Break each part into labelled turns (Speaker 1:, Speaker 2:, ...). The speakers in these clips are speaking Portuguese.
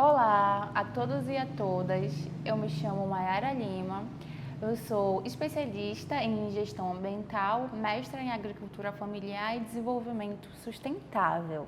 Speaker 1: Olá a todos e a todas, eu me chamo Mayara Lima, eu sou especialista em gestão ambiental, mestra em agricultura familiar e desenvolvimento sustentável.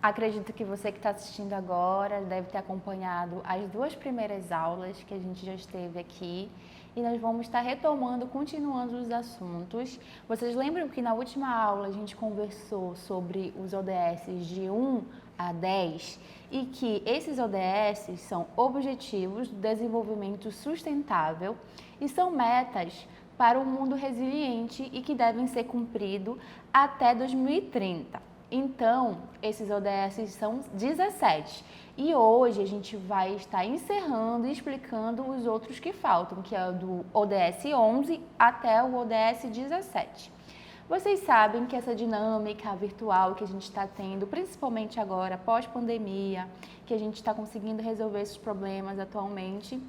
Speaker 1: Acredito que você que está assistindo agora deve ter acompanhado as duas primeiras aulas que a gente já esteve aqui e nós vamos estar retomando, continuando os assuntos. Vocês lembram que na última aula a gente conversou sobre os ODS de 1 a 10 e que esses ODS são Objetivos do Desenvolvimento Sustentável e são metas para um mundo resiliente e que devem ser cumpridos até 2030. Então, esses ODS são 17 e hoje a gente vai estar encerrando e explicando os outros que faltam, que é do ODS 11 até o ODS 17. Vocês sabem que essa dinâmica virtual que a gente está tendo, principalmente agora, pós-pandemia, que a gente está conseguindo resolver esses problemas atualmente,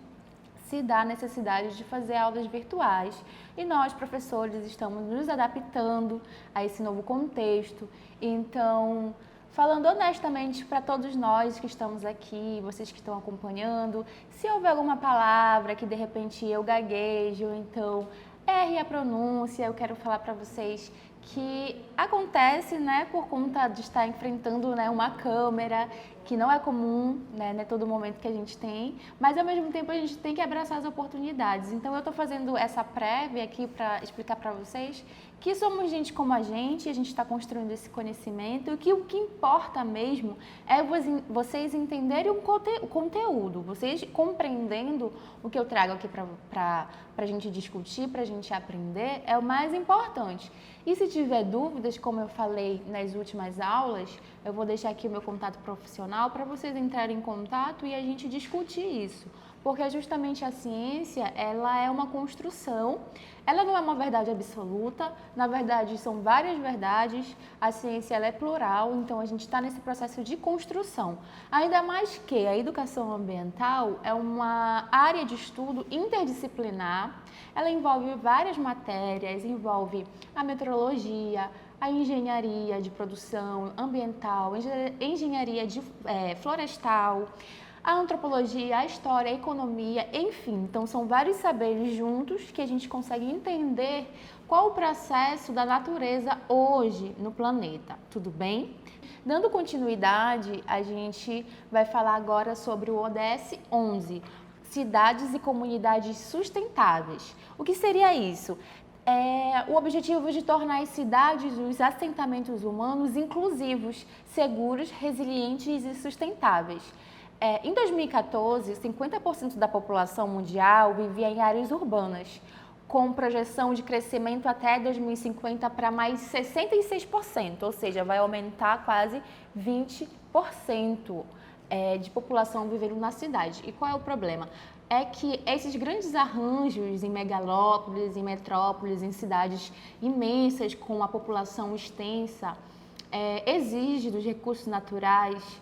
Speaker 1: se dá a necessidade de fazer aulas virtuais e nós, professores, estamos nos adaptando a esse novo contexto. Então, falando honestamente para todos nós que estamos aqui, vocês que estão acompanhando, se houver alguma palavra que de repente eu gaguejo, então erre a pronúncia, eu quero falar para vocês que acontece, por conta de estar enfrentando, uma câmera, que não é comum, não é todo momento que a gente tem, mas ao mesmo tempo a gente tem que abraçar as oportunidades. Então eu estou fazendo essa prévia aqui para explicar para vocês que somos gente como a gente está construindo esse conhecimento e que o que importa mesmo é vocês entenderem o conteúdo, vocês compreendendo o que eu trago aqui para a gente discutir, para a gente aprender, é o mais importante. E se tiver dúvidas, como eu falei nas últimas aulas, eu vou deixar aqui o meu contato profissional para vocês entrarem em contato e a gente discutir isso. Porque justamente a ciência, ela é uma construção, ela não é uma verdade absoluta, na verdade são várias verdades, a ciência ela é plural, então a gente está nesse processo de construção. Ainda mais que a educação ambiental é uma área de estudo interdisciplinar, ela envolve várias matérias, envolve a meteorologia, a engenharia de produção ambiental, engenharia florestal, a antropologia, a história, a economia, enfim. Então, são vários saberes juntos que a gente consegue entender qual o processo da natureza hoje no planeta, tudo bem? Dando continuidade, a gente vai falar agora sobre o ODS 11, Cidades e Comunidades Sustentáveis. O que seria isso? O objetivo de tornar as cidades e os assentamentos humanos inclusivos, seguros, resilientes e sustentáveis. Em 2014, 50% da população mundial vivia em áreas urbanas, com projeção de crescimento até 2050 para mais 66%, ou seja, vai aumentar quase 20% de população vivendo na cidade. E qual é o problema? É que esses grandes arranjos em megalópolis, em metrópoles, em cidades imensas com a população extensa, exige dos recursos naturais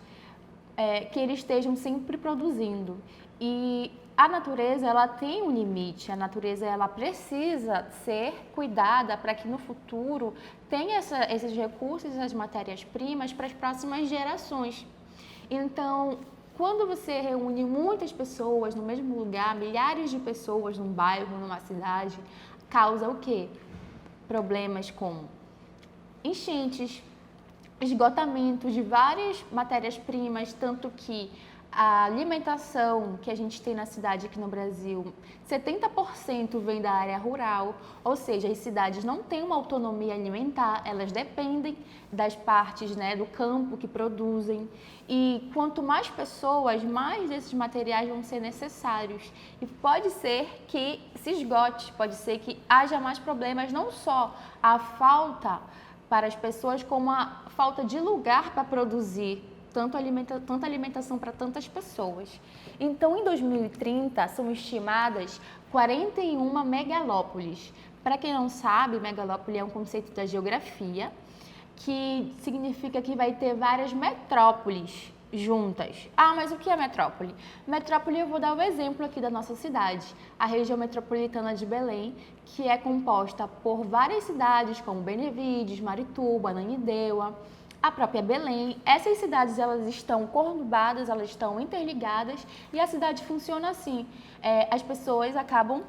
Speaker 1: que eles estejam sempre produzindo. E a natureza, ela tem um limite, a natureza ela precisa ser cuidada para que no futuro tenha esses recursos, essas matérias-primas para as próximas gerações. Então, quando você reúne muitas pessoas no mesmo lugar, milhares de pessoas num bairro, numa cidade, causa o quê? Problemas como enchentes, esgotamento de várias matérias-primas, tanto que a alimentação que a gente tem na cidade aqui no Brasil, 70% vem da área rural, ou seja, as cidades não têm uma autonomia alimentar, elas dependem das partes do campo que produzem. E quanto mais pessoas, mais desses materiais vão ser necessários. E pode ser que se esgote, pode ser que haja mais problemas, não só a falta para as pessoas, como a falta de lugar para produzir tanta alimentação para tantas pessoas. Então, em 2030, são estimadas 41 megalópolis. Para quem não sabe, megalópole é um conceito da geografia, que significa que vai ter várias metrópoles juntas. Ah, mas o que é metrópole? Metrópole, eu vou dar o exemplo aqui da nossa cidade, a região metropolitana de Belém, que é composta por várias cidades como Benevides, Marituba, Ananindeua, a própria Belém. Essas cidades, elas estão conurbadas, elas estão interligadas e a cidade funciona assim. As pessoas acabam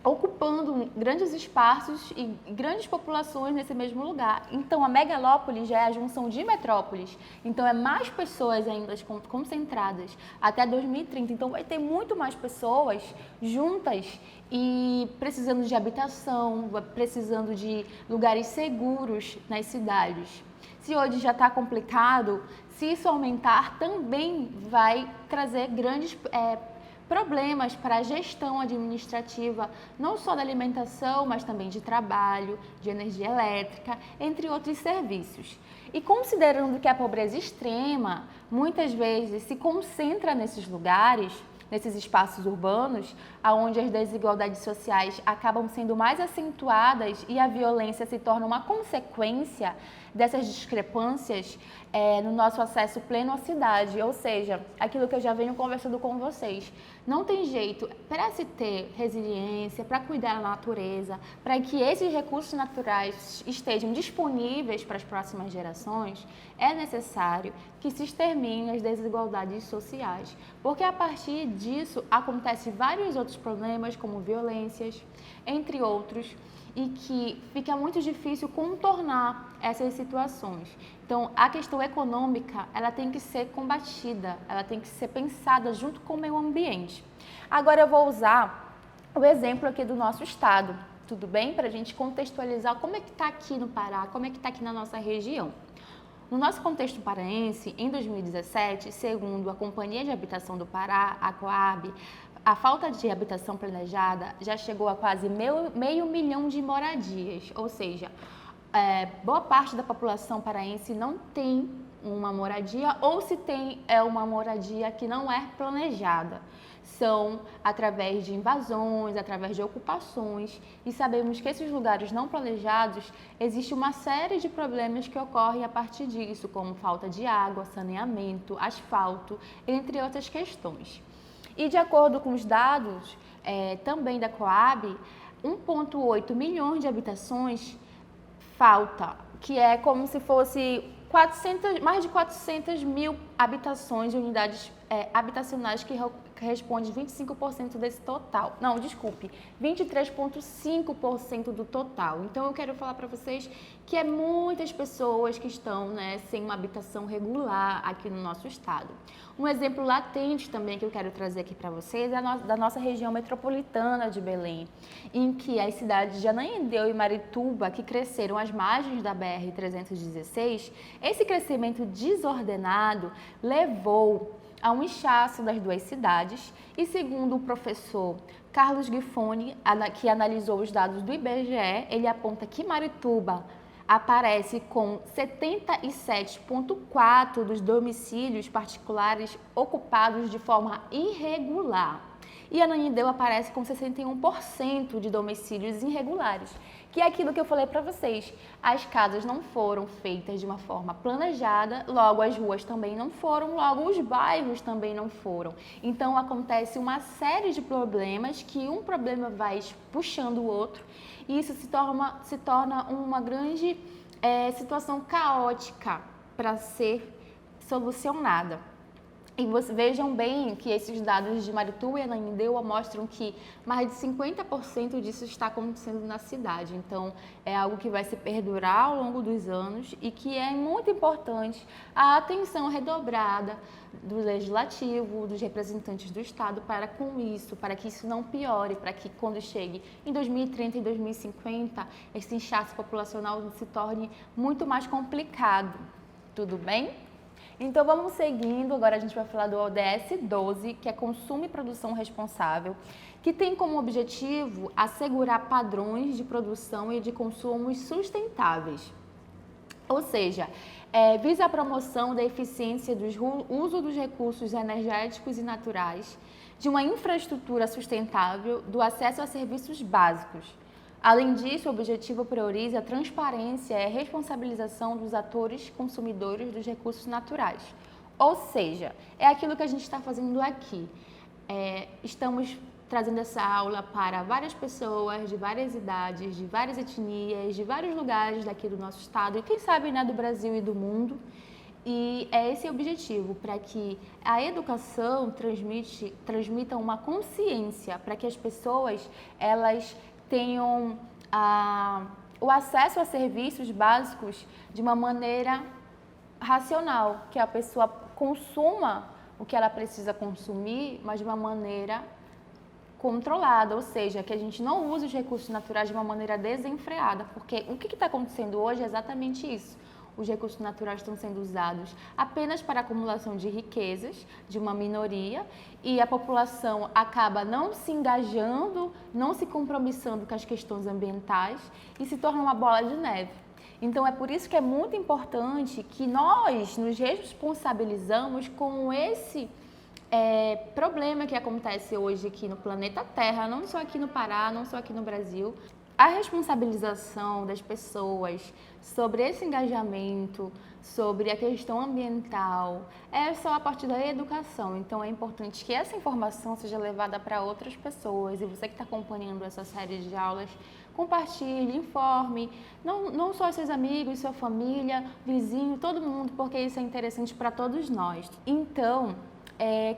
Speaker 1: ocupando grandes espaços e grandes populações nesse mesmo lugar. Então, a megalópole já é a junção de metrópoles. Então, é mais pessoas ainda concentradas até 2030. Então, vai ter muito mais pessoas juntas e precisando de habitação, precisando de lugares seguros nas cidades. Se hoje já está complicado, se isso aumentar, também vai trazer grandes problemas para a gestão administrativa, não só da alimentação, mas também de trabalho, de energia elétrica, entre outros serviços. E considerando que a pobreza extrema muitas vezes se concentra nesses lugares, nesses espaços urbanos, onde as desigualdades sociais acabam sendo mais acentuadas e a violência se torna uma consequência dessas discrepâncias no nosso acesso pleno à cidade, ou seja, aquilo que eu já venho conversando com vocês. Não tem jeito, para se ter resiliência, para cuidar da natureza, para que esses recursos naturais estejam disponíveis para as próximas gerações, é necessário que se exterminem as desigualdades sociais, porque a partir disso acontecem vários outros problemas, como violências, entre outros, e que fica muito difícil contornar essas situações. Então, a questão econômica, ela tem que ser combatida, ela tem que ser pensada junto com o meio ambiente. Agora eu vou usar o exemplo aqui do nosso estado, tudo bem? Para a gente contextualizar como é que está aqui no Pará, como é que está aqui na nossa região. No nosso contexto paraense, em 2017, segundo a Companhia de Habitação do Pará, a Coab, a falta de habitação planejada já chegou a quase meio milhão de moradias, ou seja, boa parte da população paraense não tem uma moradia, ou se tem, é uma moradia que não é planejada. São através de invasões, através de ocupações, e sabemos que esses lugares não planejados, existe uma série de problemas que ocorrem a partir disso, como falta de água, saneamento, asfalto, entre outras questões. E de acordo com os dados também da Coab, 1,8 milhões de habitações falta, que é como se fosse mais de 400 mil habitações de unidades habitacionais que responde 25% desse total. Não, desculpe, 23,5% do total. Então, eu quero falar para vocês que é muitas pessoas que estão sem uma habitação regular aqui no nosso estado. Um exemplo latente também que eu quero trazer aqui para vocês é da nossa região metropolitana de Belém, em que as cidades de Ananindeua e Marituba, que cresceram às margens da BR-316, esse crescimento desordenado levou a um inchaço das duas cidades e, segundo o professor Carlos Gifone, que analisou os dados do IBGE, ele aponta que Marituba aparece com 77,4% dos domicílios particulares ocupados de forma irregular. E Ananindeua aparece com 61% de domicílios irregulares, que é aquilo que eu falei para vocês. As casas não foram feitas de uma forma planejada, logo as ruas também não foram, logo os bairros também não foram. Então acontece uma série de problemas que um problema vai puxando o outro e isso se torna uma grande situação caótica para ser solucionada. E vejam bem que esses dados de Marituba e Ananindeua mostram que mais de 50% disso está acontecendo na cidade. Então, é algo que vai se perdurar ao longo dos anos e que é muito importante a atenção redobrada do Legislativo, dos representantes do Estado para que isso não piore, para que quando chegue em 2030 e 2050, esse inchaço populacional se torne muito mais complicado. Tudo bem? Então, vamos seguindo. Agora a gente vai falar do ODS 12, que é Consumo e Produção Responsável, que tem como objetivo assegurar padrões de produção e de consumos sustentáveis. Ou seja, visa a promoção da eficiência do uso dos recursos energéticos e naturais, de uma infraestrutura sustentável, do acesso a serviços básicos. Além disso, o objetivo prioriza a transparência e a responsabilização dos atores consumidores dos recursos naturais. Ou seja, é aquilo que a gente está fazendo aqui. Estamos trazendo essa aula para várias pessoas de várias idades, de várias etnias, de vários lugares daqui do nosso estado e quem sabe, né, do Brasil e do mundo. E é esse o objetivo, para que a educação transmita uma consciência, para que as pessoas elas tenham o acesso a serviços básicos de uma maneira racional, que a pessoa consuma o que ela precisa consumir, mas de uma maneira controlada, ou seja, que a gente não use os recursos naturais de uma maneira desenfreada, porque o que está acontecendo hoje é exatamente isso. Os recursos naturais estão sendo usados apenas para a acumulação de riquezas de uma minoria e a população acaba não se engajando, não se compromissando com as questões ambientais e se torna uma bola de neve. Então, é por isso que é muito importante que nós nos responsabilizamos com esse problema que acontece hoje aqui no planeta Terra, não só aqui no Pará, não só aqui no Brasil. A responsabilização das pessoas sobre esse engajamento, sobre a questão ambiental, é só a partir da educação. Então, é importante que essa informação seja levada para outras pessoas. E você que está acompanhando essa série de aulas, compartilhe, informe, não só seus amigos, sua família, vizinho, todo mundo, porque isso é interessante para todos nós. Então,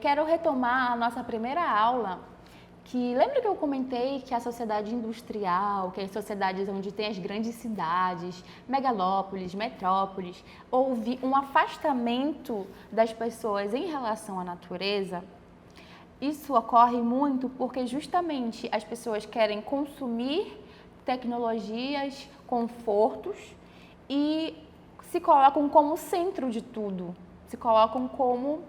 Speaker 1: quero retomar a nossa primeira aula, que lembra que eu comentei que a sociedade industrial, que as sociedades onde tem as grandes cidades, megalópolis, metrópoles, houve um afastamento das pessoas em relação à natureza? Isso ocorre muito porque justamente as pessoas querem consumir tecnologias, confortos e se colocam como centro de tudo, se colocam como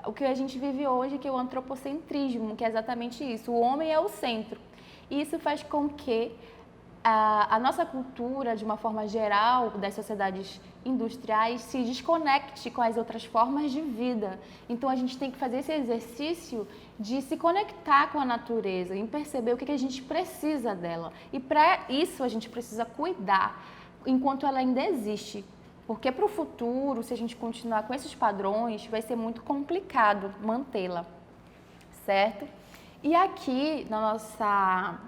Speaker 1: o que a gente vive hoje, que é o antropocentrismo, que é exatamente isso, o homem é o centro. E isso faz com que a nossa cultura, de uma forma geral, das sociedades industriais, se desconecte com as outras formas de vida. Então, a gente tem que fazer esse exercício de se conectar com a natureza, em perceber o que a gente precisa dela. E para isso, a gente precisa cuidar enquanto ela ainda existe. Porque para o futuro, se a gente continuar com esses padrões, vai ser muito complicado mantê-la, certo? E aqui, na nossa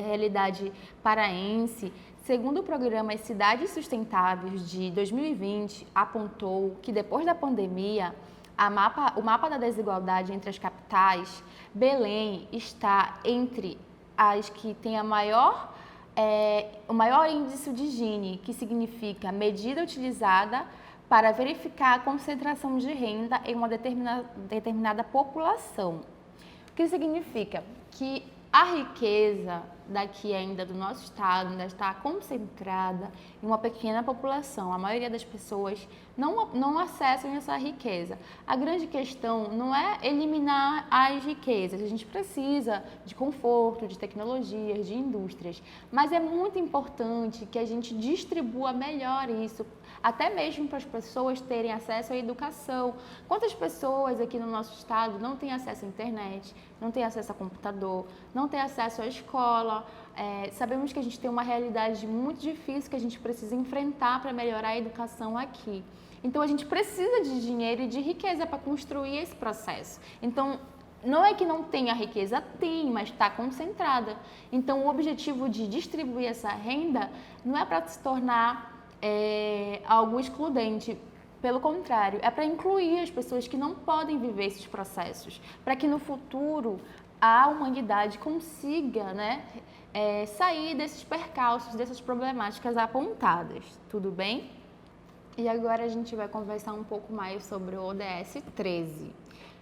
Speaker 1: realidade paraense, segundo o programa Cidades Sustentáveis de 2020, apontou que depois da pandemia, o mapa da desigualdade entre as capitais, Belém está entre as que têm o maior índice de Gini, que significa medida utilizada para verificar a concentração de renda em uma determinada população. O que significa? Que a riqueza daqui ainda do nosso estado ainda está concentrada em uma pequena população. A maioria das pessoas não acessam essa riqueza. A grande questão não é eliminar as riquezas. A gente precisa de conforto, de tecnologias, de indústrias. Mas é muito importante que a gente distribua melhor isso, até mesmo para as pessoas terem acesso à educação. Quantas pessoas aqui no nosso estado não têm acesso à internet, não têm acesso a computador, não têm acesso à escola? Sabemos que a gente tem uma realidade muito difícil que a gente precisa enfrentar para melhorar a educação aqui. Então, a gente precisa de dinheiro e de riqueza para construir esse processo. Então, não é que não tenha riqueza, tem, mas está concentrada. Então, o objetivo de distribuir essa renda não é para se tornar algo excludente. Pelo contrário, é para incluir as pessoas que não podem viver esses processos, para que no futuro a humanidade consiga, sair desses percalços, dessas problemáticas apontadas. Tudo bem? E agora a gente vai conversar um pouco mais sobre o ODS 13,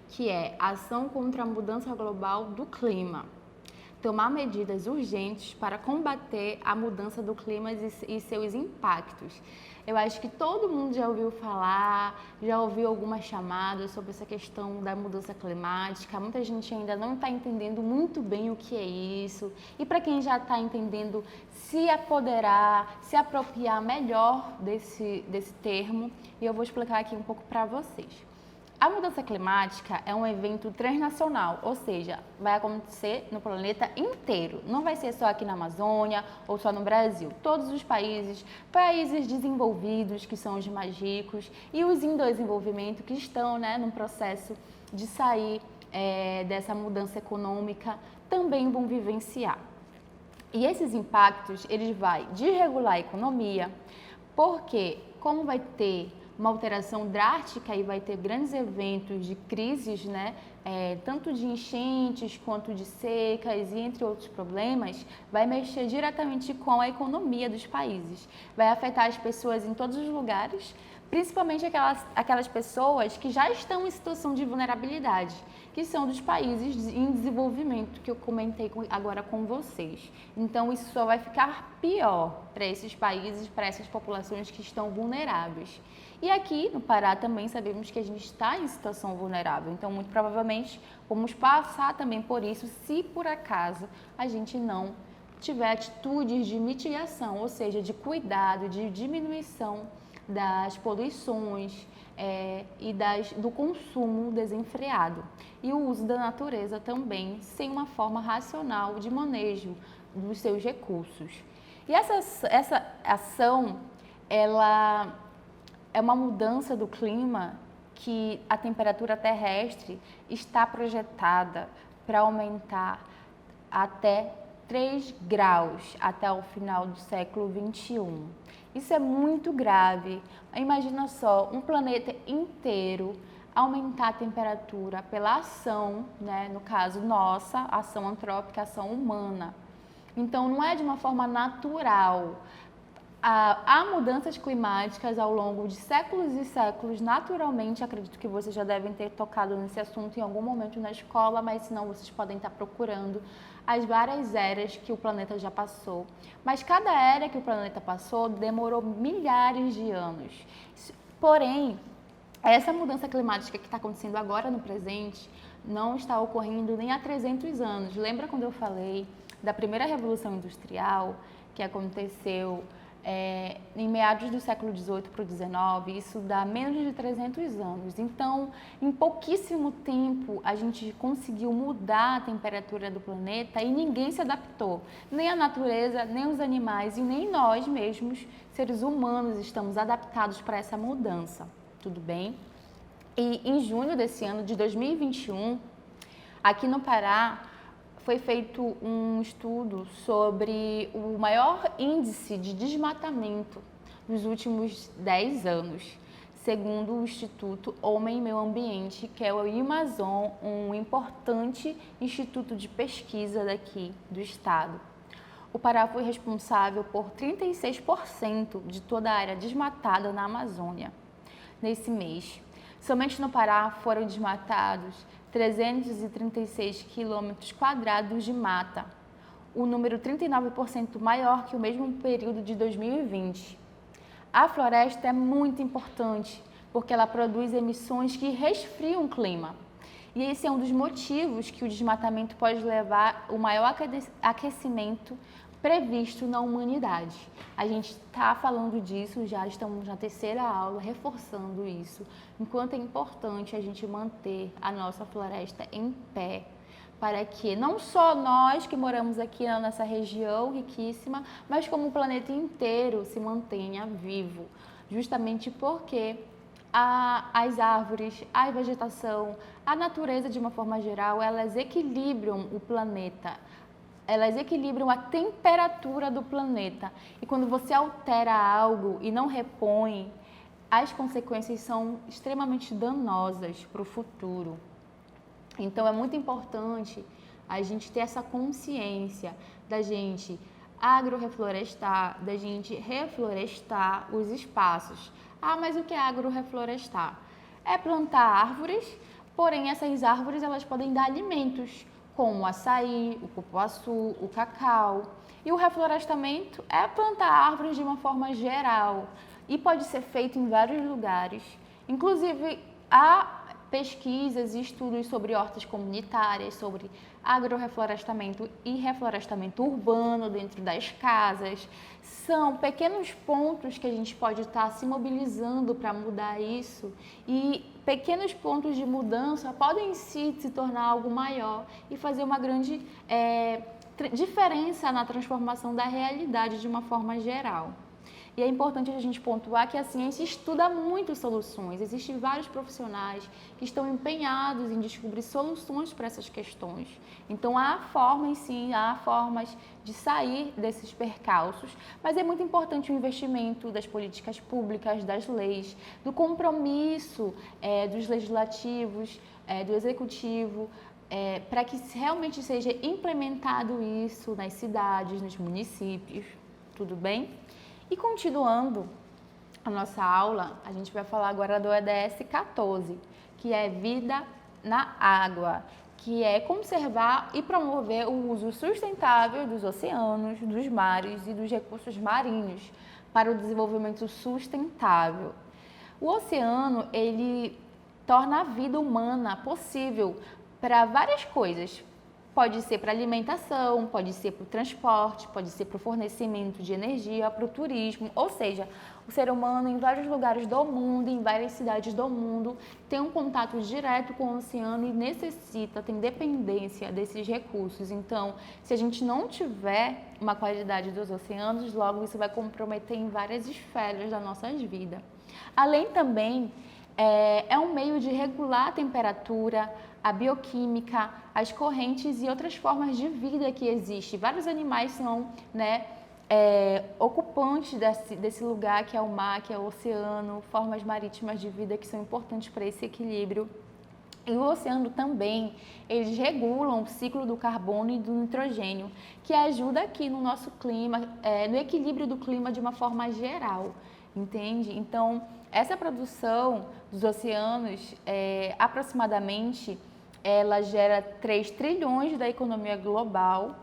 Speaker 1: que é Ação contra a Mudança Global do Clima. Tomar medidas urgentes para combater a mudança do clima e seus impactos. Eu acho que todo mundo já ouviu falar, já ouviu algumas chamadas sobre essa questão da mudança climática. Muita gente ainda não está entendendo muito bem o que é isso. E para quem já está entendendo, se apoderar, se apropriar melhor desse termo. E eu vou explicar aqui um pouco para vocês. A mudança climática é um evento transnacional, ou seja, vai acontecer no planeta inteiro. Não vai ser só aqui na Amazônia ou só no Brasil. Todos os países desenvolvidos, que são os mais ricos, e os em desenvolvimento, que estão, né, no processo de sair dessa mudança econômica, também vão vivenciar. E esses impactos, eles vão desregular a economia, porque como vai ter uma alteração drástica e vai ter grandes eventos de crises, né? Tanto de enchentes quanto de secas e entre outros problemas, vai mexer diretamente com a economia dos países. Vai afetar as pessoas em todos os lugares, principalmente aquelas pessoas que já estão em situação de vulnerabilidade, que são dos países em desenvolvimento, que eu comentei agora com vocês. Então, isso só vai ficar pior para esses países, para essas populações que estão vulneráveis. E aqui no Pará também sabemos que a gente está em situação vulnerável, então muito provavelmente vamos passar também por isso se por acaso a gente não tiver atitudes de mitigação, ou seja, de cuidado, de diminuição das poluições e do consumo desenfreado. E o uso da natureza também, sem uma forma racional de manejo dos seus recursos. E essa ação, ela é uma mudança do clima que a temperatura terrestre está projetada para aumentar até 3 graus até o final do século 21. Isso é muito grave. Imagina só, um planeta inteiro aumentar a temperatura pela ação, né, no caso nossa, ação antrópica, ação humana. Então, não é de uma forma natural. Há mudanças climáticas ao longo de séculos e séculos, naturalmente, acredito que vocês já devem ter tocado nesse assunto em algum momento na escola, mas se não, vocês podem estar procurando as várias eras que o planeta já passou. Mas cada era que o planeta passou demorou milhares de anos. Porém, essa mudança climática que está acontecendo agora no presente não está ocorrendo nem há 300 anos. Lembra quando eu falei da primeira Revolução Industrial, que aconteceu em meados do século XVIII para o XIX, isso dá menos de 300 anos. Então, em pouquíssimo tempo, a gente conseguiu mudar a temperatura do planeta e ninguém se adaptou. Nem a natureza, nem os animais e nem nós mesmos, seres humanos, estamos adaptados para essa mudança. Tudo bem? E em junho desse ano de 2021, aqui no Pará, foi feito um estudo sobre o maior índice de desmatamento nos últimos 10 anos, segundo o Instituto Homem e Meio Ambiente, que é o IMAZON, um importante instituto de pesquisa daqui do estado. O Pará foi responsável por 36% de toda a área desmatada na Amazônia nesse mês. Somente no Pará foram desmatados 336 quilômetros quadrados de mata, um número 39% maior que o mesmo período de 2020. A floresta é muito importante porque ela produz emissões que resfriam o clima. E esse é um dos motivos que o desmatamento pode levar ao maior aquecimento previsto na humanidade. A gente está falando disso, já estamos na terceira aula, reforçando isso, enquanto é importante a gente manter a nossa floresta em pé, para que não só nós que moramos aqui nessa região riquíssima, mas como o planeta inteiro se mantenha vivo, justamente porque as árvores, a vegetação, a natureza de uma forma geral, elas equilibram o planeta. Elas equilibram a temperatura do planeta. E quando você altera algo e não repõe, as consequências são extremamente danosas para o futuro. Então, é muito importante a gente ter essa consciência da gente agroreflorestar, da gente reflorestar os espaços. Ah, mas o que é agroreflorestar? É plantar árvores, porém essas árvores elas podem dar alimentos, como o açaí, o cupuaçu, o cacau. E o reflorestamento é plantar árvores de uma forma geral e pode ser feito em vários lugares. Inclusive, há pesquisas e estudos sobre hortas comunitárias, sobre agroreflorestamento e reflorestamento urbano dentro das casas. São pequenos pontos que a gente pode estar se mobilizando para mudar isso e pequenos pontos de mudança podem em si se tornar algo maior e fazer uma grande diferença na transformação da realidade de uma forma geral. E é importante a gente pontuar que a ciência estuda muito soluções. Existem vários profissionais que estão empenhados em descobrir soluções para essas questões. Então, há formas, sim, há formas de sair desses percalços, mas é muito importante o investimento das políticas públicas, das leis, do compromisso dos legislativos, do executivo, para que realmente seja implementado isso nas cidades, nos municípios, tudo bem? E continuando a nossa aula, a gente vai falar agora do EDS 14, que é Vida na Água, que é conservar e promover o uso sustentável dos oceanos, dos mares e dos recursos marinhos para o desenvolvimento sustentável. O oceano, ele torna a vida humana possível para várias coisas. Pode ser para alimentação, pode ser para o transporte, pode ser para o fornecimento de energia, para o turismo. Ou seja, o ser humano em vários lugares do mundo, em várias cidades do mundo, tem um contato direto com o oceano e tem dependência desses recursos. Então, se a gente não tiver uma qualidade dos oceanos, logo isso vai comprometer em várias esferas das nossas vidas. Além também, é um meio de regular a temperatura, a bioquímica, as correntes e outras formas de vida que existem. Vários animais são ocupantes desse lugar que é o mar, que é o oceano, formas marítimas de vida que são importantes para esse equilíbrio. E o oceano também, eles regulam o ciclo do carbono e do nitrogênio, que ajuda aqui no nosso clima, no equilíbrio do clima de uma forma geral, entende? Então, essa produção dos oceanos, aproximadamente, ela gera 3 trilhões da economia global,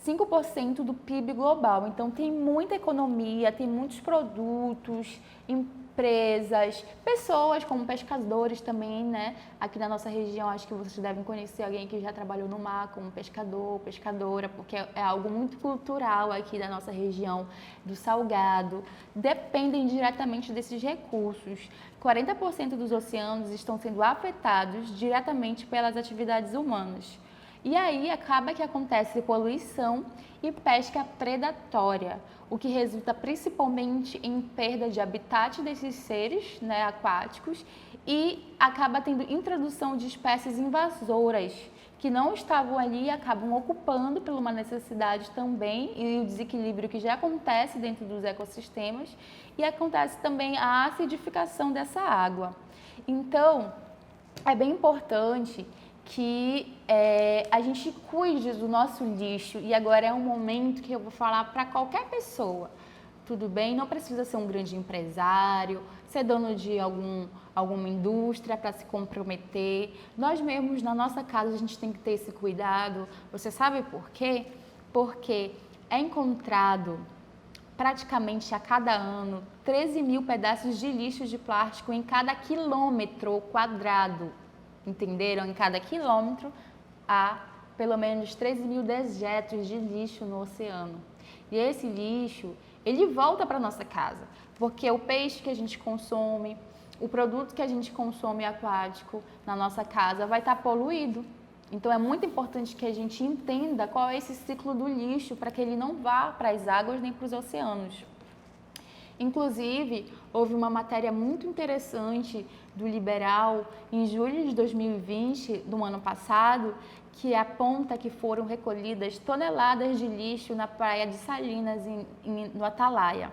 Speaker 1: 5% do PIB global. Então, tem muita economia, tem muitos produtos, empresas, pessoas como pescadores também, né? Aqui na nossa região, acho que vocês devem conhecer alguém que já trabalhou no mar como pescador, pescadora, porque é algo muito cultural aqui da nossa região, do salgado. Dependem diretamente desses recursos. 40% dos oceanos estão sendo afetados diretamente pelas atividades humanas. E aí acaba que acontece poluição e pesca predatória, o que resulta principalmente em perda de habitat desses seres, né, aquáticos, e acaba tendo introdução de espécies invasoras que não estavam ali e acabam ocupando por uma necessidade também e o desequilíbrio que já acontece dentro dos ecossistemas, e acontece também a acidificação dessa água. Então, é bem importante que a gente cuide do nosso lixo, e agora é um momento que eu vou falar para qualquer pessoa, tudo bem? Não precisa ser um grande empresário, ser dono de alguma indústria para se comprometer. Nós mesmos, na nossa casa, a gente tem que ter esse cuidado. Você sabe por quê? Porque é encontrado praticamente a cada ano 13 mil pedaços de lixo de plástico em cada quilômetro quadrado. Entenderam? Em cada quilômetro há pelo menos 13 mil dejetos de lixo no oceano. E esse lixo, ele volta para a nossa casa, porque o peixe que a gente consome, o produto que a gente consome aquático na nossa casa vai estar poluído. Então, é muito importante que a gente entenda qual é esse ciclo do lixo para que ele não vá para as águas nem para os oceanos. Inclusive, houve uma matéria muito interessante do Liberal em julho de 2020, do ano passado, que aponta que foram recolhidas toneladas de lixo na praia de Salinas, no Atalaia.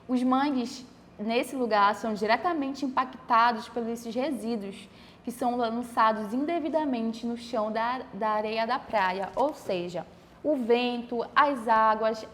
Speaker 1: Os mangues, nesse lugar, são diretamente impactados pelos esses resíduos, que são lançados indevidamente no chão da areia da praia, ou seja, o vento, as águas,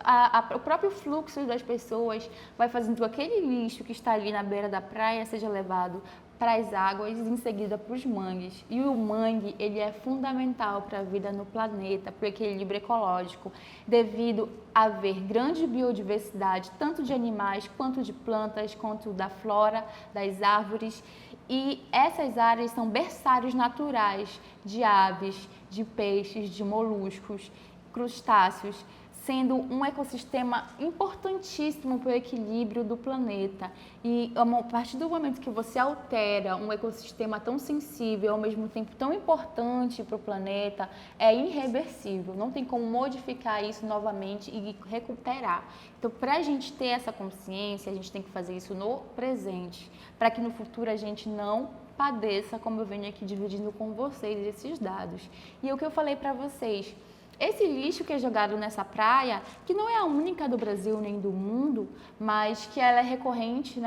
Speaker 1: o próprio fluxo das pessoas vai fazendo com que aquele lixo que está ali na beira da praia seja levado para as águas e em seguida para os mangues. E o mangue, ele é fundamental para a vida no planeta, para o equilíbrio ecológico, devido a haver grande biodiversidade, tanto de animais, quanto de plantas, quanto da flora, das árvores. E essas áreas são berçários naturais de aves, de peixes, de moluscos, crustáceos, sendo um ecossistema importantíssimo para o equilíbrio do planeta. E a partir do momento que você altera um ecossistema tão sensível, ao mesmo tempo tão importante para o planeta, é irreversível. Não tem como modificar isso novamente e recuperar. Então, para a gente ter essa consciência, a gente tem que fazer isso no presente, para que no futuro a gente não padeça, como eu venho aqui dividindo com vocês esses dados. E o que eu falei para vocês, esse lixo que é jogado nessa praia, que não é a única do Brasil nem do mundo, mas que ela é recorrente,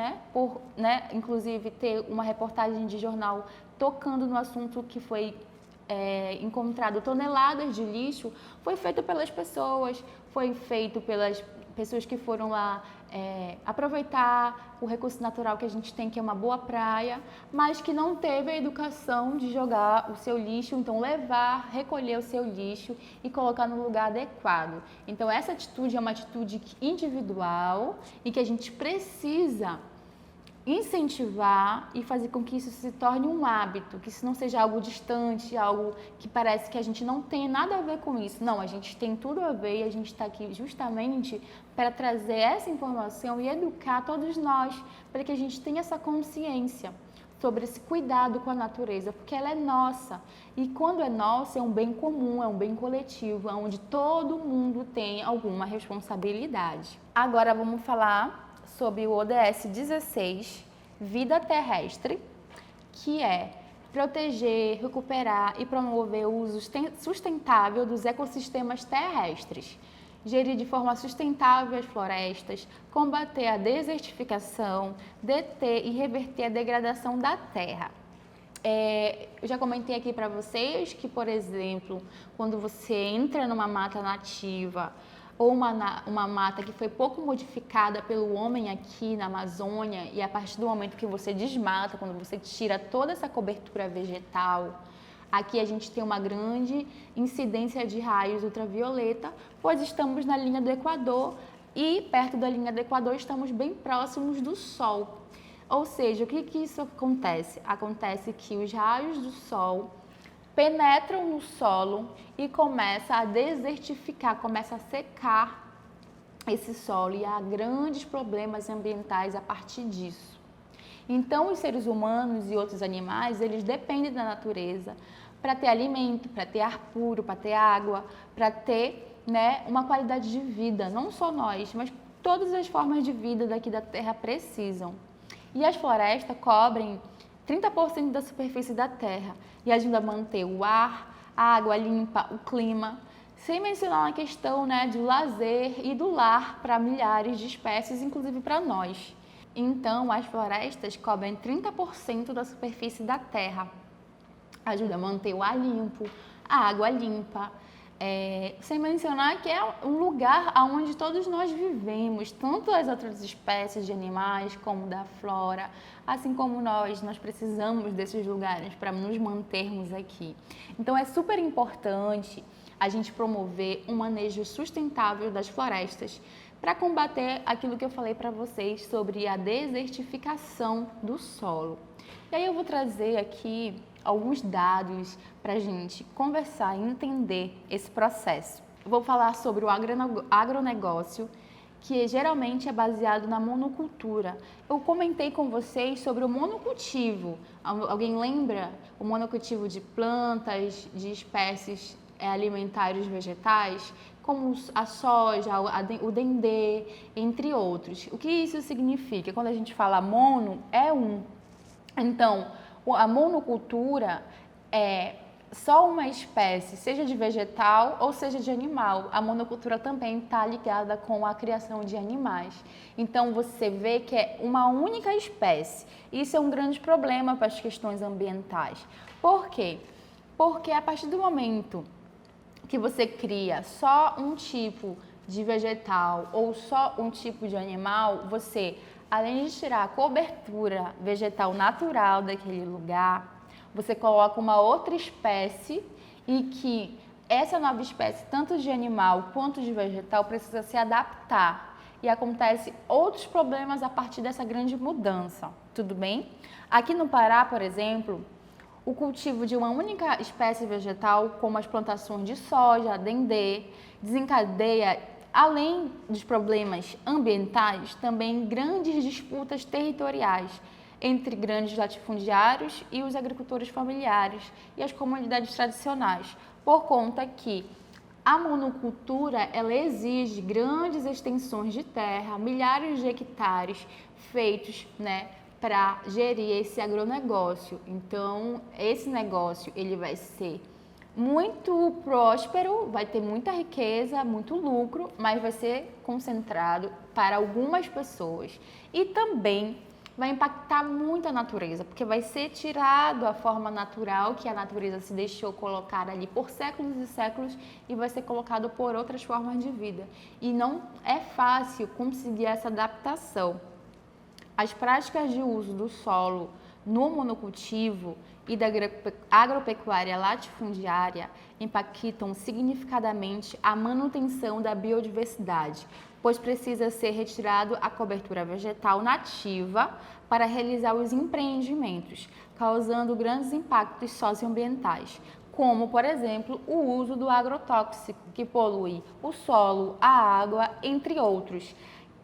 Speaker 1: inclusive ter uma reportagem de jornal tocando no assunto que foi encontrado toneladas de lixo, foi feito pelas pessoas, foi feito pelas pessoas que foram lá aproveitar o recurso natural que a gente tem, que é uma boa praia, mas que não teve a educação de jogar o seu lixo, então levar, recolher o seu lixo e colocar no lugar adequado. Então essa atitude é uma atitude individual e que a gente precisa incentivar e fazer com que isso se torne um hábito, que isso não seja algo distante, algo que parece que a gente não tem nada a ver com isso. Não, a gente tem tudo a ver e a gente está aqui justamente para trazer essa informação e educar todos nós, para que a gente tenha essa consciência sobre esse cuidado com a natureza, porque ela é nossa. E quando é nossa, é um bem comum, é um bem coletivo, onde todo mundo tem alguma responsabilidade. Agora vamos falar sobre o ODS 16, Vida Terrestre, que é proteger, recuperar e promover o uso sustentável dos ecossistemas terrestres, gerir de forma sustentável as florestas, combater a desertificação, deter e reverter a degradação da terra. Eu já comentei aqui para vocês que, por exemplo, quando você entra numa mata nativa, ou uma mata que foi pouco modificada pelo homem aqui na Amazônia, e a partir do momento que você desmata, quando você tira toda essa cobertura vegetal, aqui a gente tem uma grande incidência de raios ultravioleta, pois estamos na linha do Equador e perto da linha do Equador estamos bem próximos do Sol. Ou seja, o que isso acontece? Acontece que os raios do Sol penetram no solo e começa a desertificar, começa a secar esse solo e há grandes problemas ambientais a partir disso. Então, os seres humanos e outros animais, eles dependem da natureza para ter alimento, para ter ar puro, para ter água, para ter uma qualidade de vida. Não só nós, mas todas as formas de vida daqui da Terra precisam. E as florestas cobrem 30% da superfície da Terra e ajudam a manter o ar, a água limpa, o clima, sem mencionar a questão do lazer e do lar para milhares de espécies, inclusive para nós. Então, as florestas cobrem 30% da superfície da Terra, ajuda a manter o ar limpo, a água limpa, sem mencionar que é um lugar onde todos nós vivemos, tanto as outras espécies de animais como da flora, assim como nós precisamos desses lugares para nos mantermos aqui. Então é super importante a gente promover um manejo sustentável das florestas para combater aquilo que eu falei para vocês sobre a desertificação do solo. E aí eu vou trazer aqui alguns dados para a gente conversar e entender esse processo. Eu vou falar sobre o agronegócio, que geralmente é baseado na monocultura. Eu comentei com vocês sobre o monocultivo. Alguém lembra? O monocultivo de plantas, de espécies alimentares vegetais, como a soja, o dendê, entre outros. O que isso significa? Quando a gente fala mono, é um. Então, a monocultura é só uma espécie, seja de vegetal ou seja de animal. A monocultura também está ligada com a criação de animais. Então, você vê que é uma única espécie. Isso é um grande problema para as questões ambientais. Por quê? Porque a partir do momento que você cria só um tipo de vegetal ou só um tipo de animal, você, além de tirar a cobertura vegetal natural daquele lugar, você coloca uma outra espécie e que essa nova espécie, tanto de animal quanto de vegetal, precisa se adaptar. E acontece outros problemas a partir dessa grande mudança, tudo bem? Aqui no Pará, por exemplo, o cultivo de uma única espécie vegetal, como as plantações de soja, dendê, desencadeia Além dos problemas ambientais, também grandes disputas territoriais entre grandes latifundiários e os agricultores familiares e as comunidades tradicionais, por conta que a monocultura ela exige grandes extensões de terra, milhares de hectares feitos, para gerir esse agronegócio. Então, esse negócio ele vai ser muito próspero, vai ter muita riqueza, muito lucro, mas vai ser concentrado para algumas pessoas. E também vai impactar muito a natureza, porque vai ser tirado a forma natural que a natureza se deixou colocar ali por séculos e séculos e vai ser colocado por outras formas de vida. E não é fácil conseguir essa adaptação. As práticas de uso do solo no monocultivo e da agropecuária latifundiária impactam significativamente a manutenção da biodiversidade, pois precisa ser retirado a cobertura vegetal nativa para realizar os empreendimentos, causando grandes impactos socioambientais, como, por exemplo, o uso do agrotóxico, que polui o solo, a água, entre outros.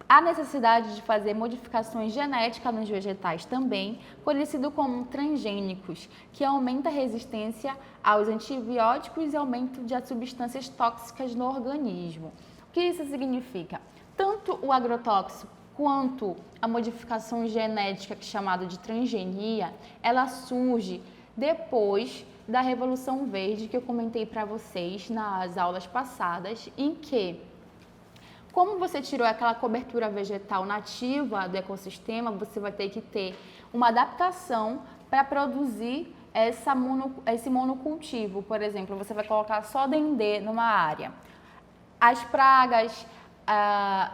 Speaker 1: A necessidade de fazer modificações genéticas nos vegetais também, conhecido como transgênicos, que aumenta a resistência aos antibióticos e aumento de substâncias tóxicas no organismo. O que isso significa? Tanto o agrotóxico quanto a modificação genética, que é chamada de transgenia, ela surge depois da Revolução Verde, que eu comentei para vocês nas aulas passadas, em que como você tirou aquela cobertura vegetal nativa do ecossistema, você vai ter que ter uma adaptação para produzir esse monocultivo. Por exemplo, você vai colocar só dendê numa área. As pragas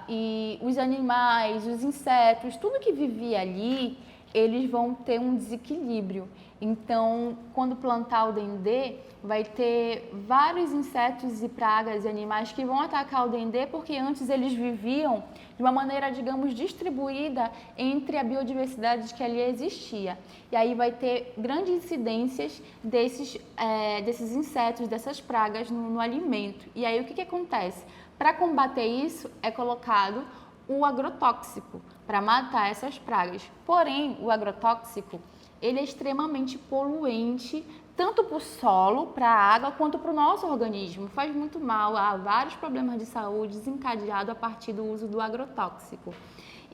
Speaker 1: e os animais, os insetos, tudo que vivia ali, eles vão ter um desequilíbrio. Então, quando plantar o dendê, vai ter vários insetos e pragas e animais que vão atacar o dendê, porque antes eles viviam de uma maneira, digamos, distribuída entre a biodiversidade que ali existia. E aí vai ter grandes incidências desses insetos, dessas pragas no alimento. E aí o que acontece? Para combater isso, é colocado o agrotóxico para matar essas pragas. Porém, o agrotóxico ele é extremamente poluente, tanto para o solo, para a água, quanto para o nosso organismo. Faz muito mal, há vários problemas de saúde desencadeados a partir do uso do agrotóxico.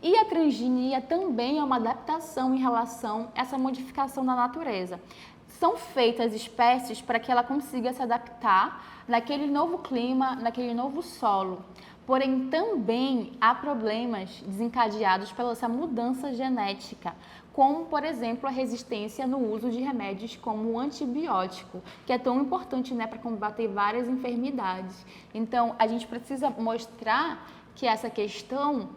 Speaker 1: E a transgenia também é uma adaptação em relação a essa modificação da natureza. São feitas espécies para que ela consiga se adaptar naquele novo clima, naquele novo solo. Porém, também há problemas desencadeados pela essa mudança genética, como, por exemplo, a resistência no uso de remédios como o antibiótico, que é tão importante, para combater várias enfermidades. Então, a gente precisa mostrar que essa questão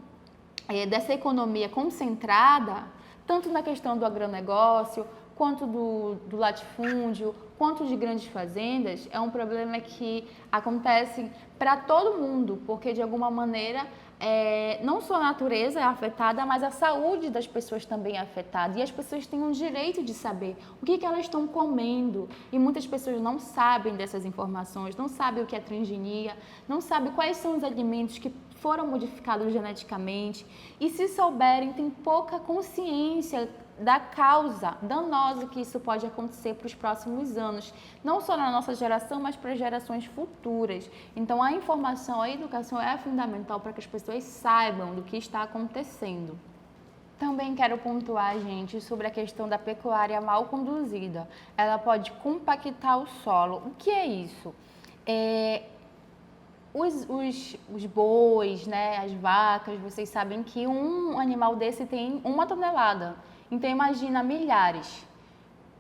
Speaker 1: dessa economia concentrada, tanto na questão do agronegócio, quanto do latifúndio, quanto de grandes fazendas, é um problema que acontece para todo mundo, porque de alguma maneira não só a natureza é afetada, mas a saúde das pessoas também é afetada. E as pessoas têm um direito de saber o que elas estão comendo. E muitas pessoas não sabem dessas informações, não sabem o que é transgenia, não sabem quais são os alimentos que foram modificados geneticamente. E se souberem, têm pouca consciência da causa danosa que isso pode acontecer para os próximos anos, não só na nossa geração, mas para gerações futuras. Então, a informação, a educação é fundamental para que as pessoas saibam do que está acontecendo. Também quero pontuar, gente, sobre a questão da pecuária mal conduzida. Ela pode compactar o solo. O que é isso? Os bois, as vacas, vocês sabem que um animal desse tem 1 tonelada. Então, imagina milhares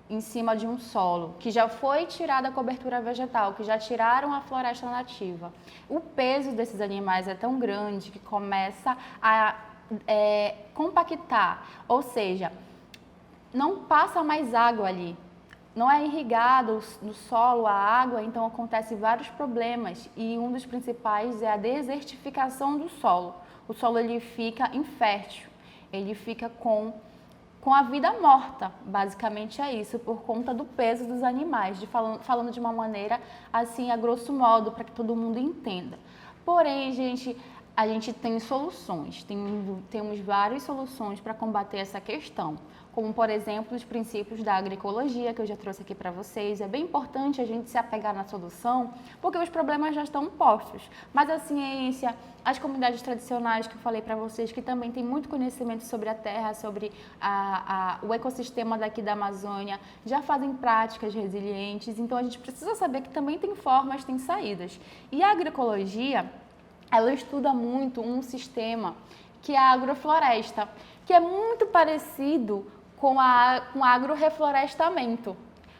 Speaker 1: em cima de um solo, que já foi tirada a cobertura vegetal, que já tiraram a floresta nativa. O peso desses animais é tão grande que começa a compactar, ou seja, não passa mais água ali. Não é irrigado no solo a água, então acontecem vários problemas e um dos principais é a desertificação do solo. O solo ele fica infértil, ele fica com a vida morta, basicamente é isso, por conta do peso dos animais, falando de uma maneira assim, a grosso modo, para que todo mundo entenda. Porém, gente, a gente tem soluções, temos várias soluções para combater essa questão, como, por exemplo, os princípios da agroecologia, que eu já trouxe aqui para vocês. É bem importante a gente se apegar na solução, porque os problemas já estão postos. Mas a ciência, as comunidades tradicionais que eu falei para vocês, que também têm muito conhecimento sobre a terra, sobre o ecossistema daqui da Amazônia, já fazem práticas resilientes. Então, a gente precisa saber que também tem formas, tem saídas. E a agroecologia, ela estuda muito um sistema que é a agrofloresta, que é muito parecido com o agroreflorestamento.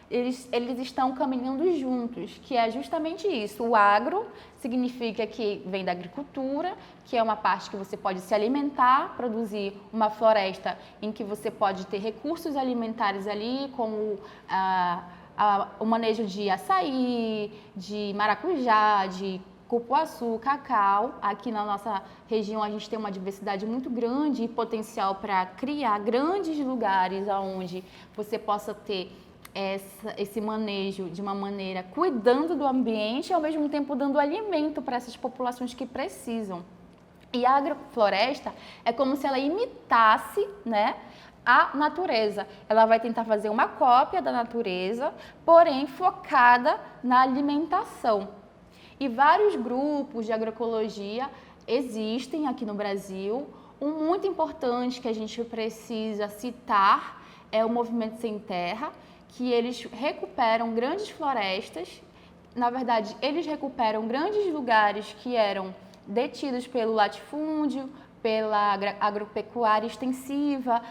Speaker 1: Eles estão caminhando juntos, que é justamente isso. O agro significa que vem da agricultura, que é uma parte que você pode se alimentar, produzir uma floresta em que você pode ter recursos alimentares ali, como o manejo de açaí, de maracujá, de cupuaçu, cacau. Aqui na nossa região a gente tem uma diversidade muito grande e potencial para criar grandes lugares onde você possa ter esse manejo de uma maneira cuidando do ambiente e ao mesmo tempo dando alimento para essas populações que precisam. E a agrofloresta é como se ela imitasse, né, a natureza. Ela vai tentar fazer uma cópia da natureza, porém focada na alimentação. E vários grupos de agroecologia existem aqui no Brasil. Um muito importante que a gente precisa citar é o Movimento Sem Terra, que eles recuperam grandes florestas. Na verdade, eles recuperam grandes lugares que eram detidos pelo latifúndio, pela agropecuária extensiva,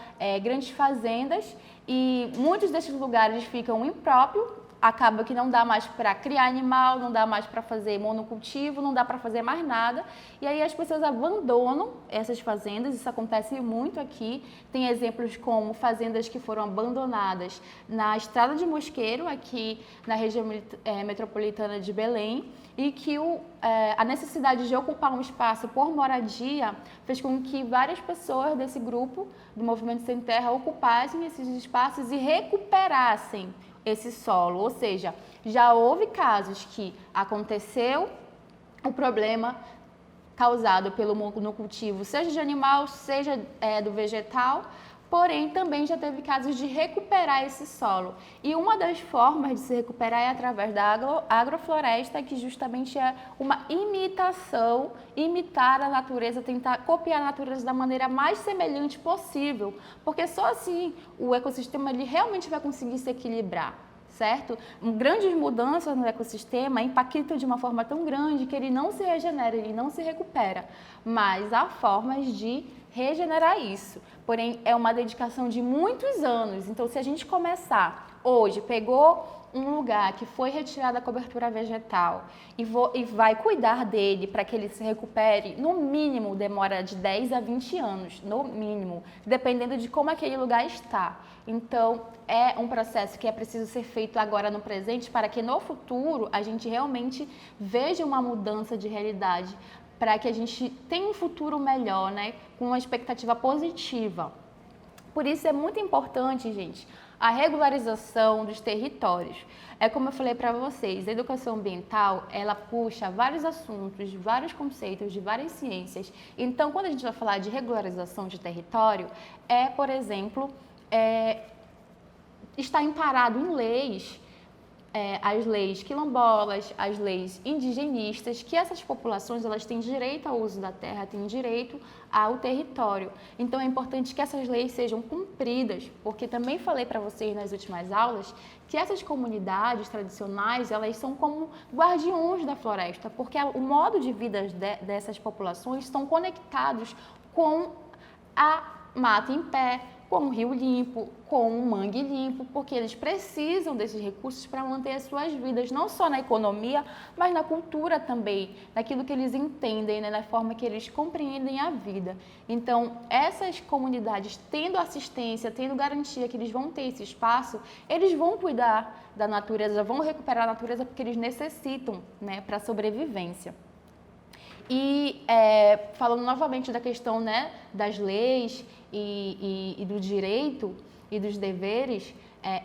Speaker 1: grandes fazendas, e muitos desses lugares ficam impróprios. Acaba que não dá mais para criar animal, não dá mais para fazer monocultivo, não dá para fazer mais nada. E aí as pessoas abandonam essas fazendas, isso acontece muito aqui. Tem exemplos como fazendas que foram abandonadas na Estrada de Mosqueiro, aqui na região metropolitana de Belém, e que a necessidade de ocupar um espaço por moradia fez com que várias pessoas desse grupo do Movimento Sem Terra ocupassem esses espaços e recuperassem esse solo, ou seja, já houve casos que aconteceu o problema causado pelo monocultivo, seja de animal, seja do vegetal, porém também já teve casos de recuperar esse solo. E uma das formas de se recuperar é através da agrofloresta, que justamente é uma imitação, imitar a natureza, tentar copiar a natureza da maneira mais semelhante possível, porque só assim o ecossistema ele realmente vai conseguir se equilibrar, certo? Grandes mudanças no ecossistema impactam de uma forma tão grande que ele não se regenera, ele não se recupera, mas há formas de regenerar isso. Porém, é uma dedicação de muitos anos. Então, se a gente começar hoje, pegou um lugar que foi retirada a cobertura vegetal e vai cuidar dele para que ele se recupere, no mínimo demora de 10 a 20 anos, no mínimo, dependendo de como aquele lugar está. Então, é um processo que é preciso ser feito agora no presente para que no futuro a gente realmente veja uma mudança de realidade, para que a gente tenha um futuro melhor, né, com uma expectativa positiva. Por isso é muito importante, gente, a regularização dos territórios. É como eu falei para vocês, a educação ambiental, ela puxa vários assuntos, vários conceitos, de várias ciências. Então, quando a gente vai falar de regularização de território, por exemplo, está amparado em leis, as leis quilombolas, as leis indigenistas, que essas populações elas têm direito ao uso da terra, têm direito ao território. Então é importante que essas leis sejam cumpridas, porque também falei para vocês nas últimas aulas que essas comunidades tradicionais elas são como guardiões da floresta, porque o modo de vida dessas populações estão conectados com a mata em pé, com um rio limpo, com um mangue limpo, porque eles precisam desses recursos para manter as suas vidas, não só na economia, mas na cultura também, naquilo que eles entendem, né, na forma que eles compreendem a vida. Então, essas comunidades tendo assistência, tendo garantia que eles vão ter esse espaço, eles vão cuidar da natureza, vão recuperar a natureza porque eles necessitam, né, para a sobrevivência. E falando novamente da questão, né, das leis e do direito e dos deveres,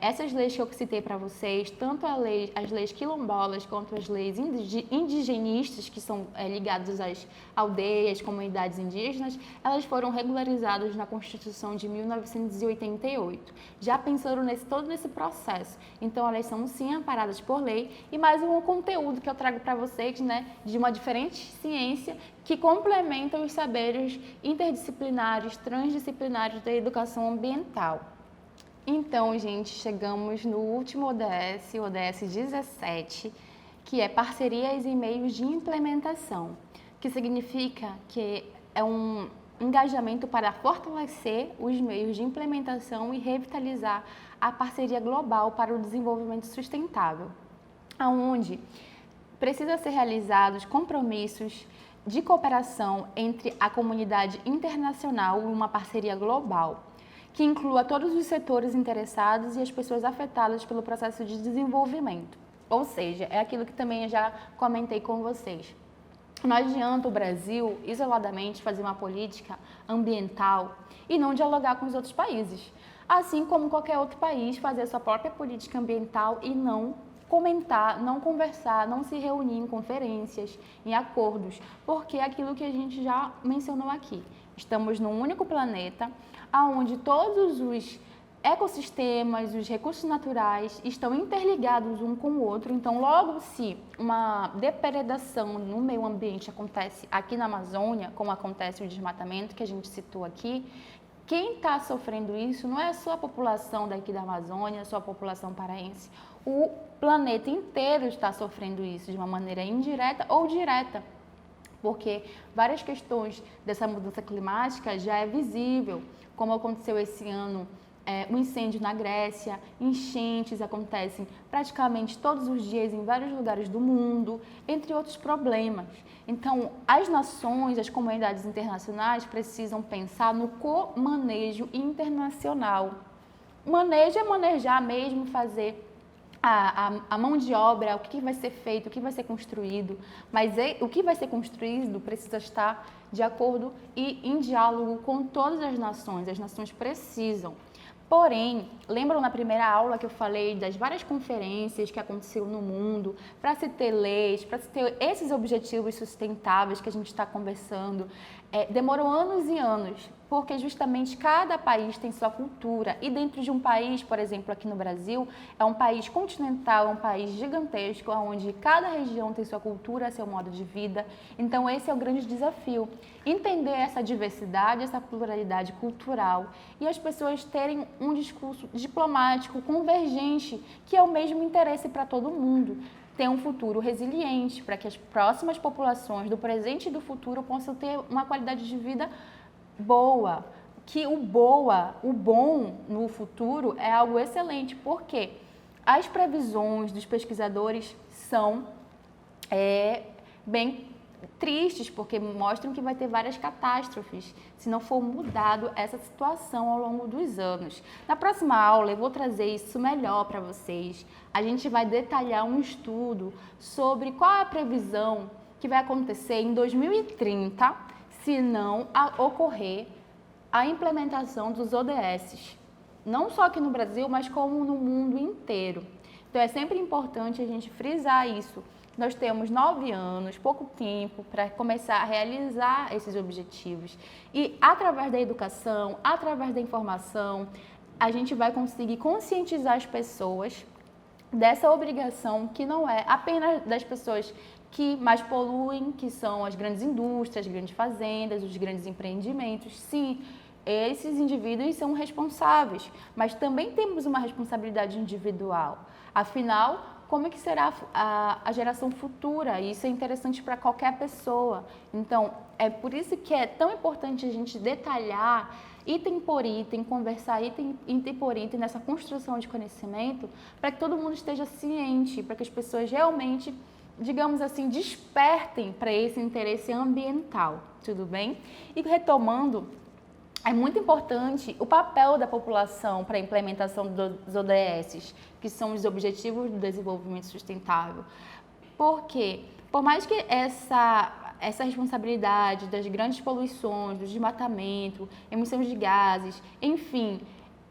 Speaker 1: essas leis que eu citei para vocês, tanto as leis quilombolas quanto as leis indigenistas, que são ligadas às aldeias, comunidades indígenas, elas foram regularizadas na Constituição de 1988, já pensando todo nesse processo. Então, elas são sim amparadas por lei, e mais um conteúdo que eu trago para vocês, né, de uma diferente ciência que complementa os saberes interdisciplinares, transdisciplinares da educação ambiental. Então, gente, chegamos no último ODS, o ODS 17, que é parcerias e meios de implementação, que significa que é um engajamento para fortalecer os meios de implementação e revitalizar a parceria global para o desenvolvimento sustentável, onde precisa ser realizados compromissos de cooperação entre a comunidade internacional e uma parceria global, que inclua todos os setores interessados e as pessoas afetadas pelo processo de desenvolvimento. Ou seja, é aquilo que também eu já comentei com vocês. Não adianta o Brasil, isoladamente, fazer uma política ambiental e não dialogar com os outros países. Assim como qualquer outro país fazer a sua própria política ambiental e não comentar, não conversar, não se reunir em conferências, em acordos, porque é aquilo que a gente já mencionou aqui. Estamos num único planeta, onde todos os ecossistemas, os recursos naturais estão interligados um com o outro. Então, logo se uma depredação no meio ambiente acontece aqui na Amazônia, como acontece o desmatamento que a gente citou aqui, quem está sofrendo isso não é só a população daqui da Amazônia, só a população paraense. O planeta inteiro está sofrendo isso de uma maneira indireta ou direta, porque várias questões dessa mudança climática já é visível, como aconteceu esse ano, um incêndio na Grécia, enchentes acontecem praticamente todos os dias em vários lugares do mundo, entre outros problemas. Então, as nações, as comunidades internacionais precisam pensar no co-manejo internacional. Manejo é manejar mesmo, fazer a mão de obra, o que vai ser feito, o que vai ser construído, mas o que vai ser construído precisa estar de acordo e em diálogo com todas as nações precisam. Porém, lembram na primeira aula que eu falei das várias conferências que aconteceram no mundo para se ter leis, para se ter esses objetivos sustentáveis que a gente está conversando, demorou anos e anos, porque justamente cada país tem sua cultura e dentro de um país, por exemplo, aqui no Brasil, é um país continental, é um país gigantesco, onde cada região tem sua cultura, seu modo de vida. Então esse é o grande desafio, entender essa diversidade, essa pluralidade cultural e as pessoas terem um discurso diplomático, convergente, que é o mesmo interesse para todo mundo. Ter um futuro resiliente, para que as próximas populações do presente e do futuro possam ter uma qualidade de vida boa. Que o bom no futuro é algo excelente, porque as previsões dos pesquisadores são bem tristes, porque mostram que vai ter várias catástrofes se não for mudado essa situação ao longo dos anos. Na próxima aula eu vou trazer isso melhor para vocês. A gente vai detalhar um estudo sobre qual é a previsão que vai acontecer em 2030 se não ocorrer a implementação dos ODS, não só aqui no Brasil, mas como no mundo inteiro. Então é sempre importante a gente frisar isso. Nós temos 9 anos, pouco tempo para começar a realizar esses objetivos. E através da educação, através da informação, a gente vai conseguir conscientizar as pessoas dessa obrigação que não é apenas das pessoas que mais poluem, que são as grandes indústrias, as grandes fazendas, os grandes empreendimentos. Sim, esses indivíduos são responsáveis, mas também temos uma responsabilidade individual. Afinal, como é que será a geração futura? Isso é interessante para qualquer pessoa. Então, é por isso que é tão importante a gente detalhar item por item, conversar item por item nessa construção de conhecimento, para que todo mundo esteja ciente, para que as pessoas realmente, digamos assim, despertem para esse interesse ambiental, tudo bem? E retomando, é muito importante o papel da população para a implementação dos ODS, que são os Objetivos do Desenvolvimento Sustentável. Porque, por mais que essa responsabilidade das grandes poluições, do desmatamento, emissões de gases, enfim,